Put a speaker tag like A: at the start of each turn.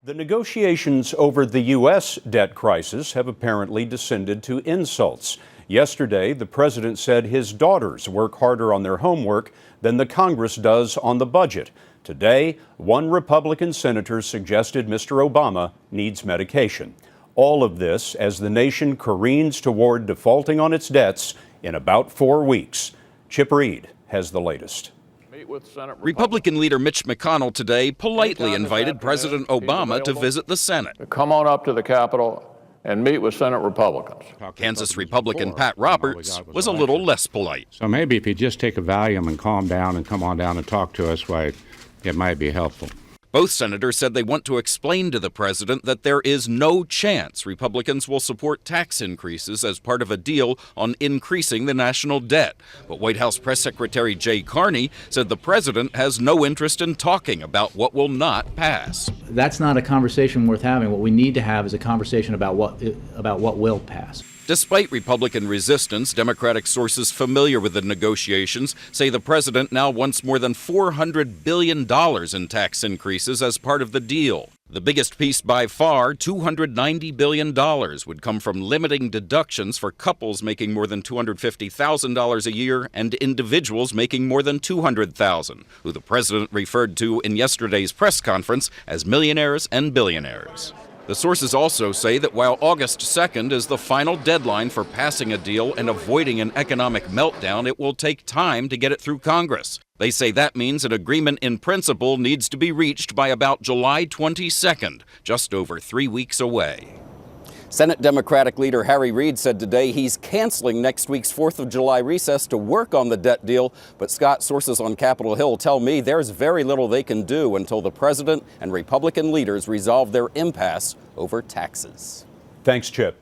A: The negotiations over the U.S. debt crisis have apparently descended to insults. Yesterday, the president said his daughters work harder on their homework than the Congress does on the budget. Today, one Republican senator suggested Mr. Obama needs medication. All of this as the nation careens toward defaulting on its debts in about 4 weeks. Chip Reid has the latest.
B: Republican leader Mitch McConnell today politely invited President Obama to visit the Senate.
C: Come on up to the Capitol and meet with Senate Republicans.
B: Kansas Republican Pat Roberts was a little less polite.
D: So maybe if you just take a Valium and calm down and come on down and talk to us, why, it might be helpful.
B: Both senators said they want to explain to the president that there is no chance Republicans will support tax increases as part of a deal on increasing the national debt. But White House Press Secretary Jay Carney said the president has no interest in talking about what will not pass.
E: That's not a conversation worth having. What we need to have is a conversation about what will pass.
B: Despite Republican resistance, Democratic sources familiar with the negotiations say the president now wants more than $400 billion in tax increases as part of the deal. The biggest piece by far, $290 billion, would come from limiting deductions for couples making more than $250,000 a year and individuals making more than $200,000, who the president referred to in yesterday's press conference as millionaires and billionaires. The sources also say that while August 2nd is the final deadline for passing a deal and avoiding an economic meltdown, it will take time to get it through Congress. They say that means an agreement in principle needs to be reached by about July 22nd, just over 3 weeks away.
F: Senate Democratic leader Harry Reid said today he's canceling next week's 4th of July recess to work on the debt deal. But Scott, sources on Capitol Hill tell me there's very little they can do until the president and Republican leaders resolve their impasse over taxes.
A: Thanks, Chip.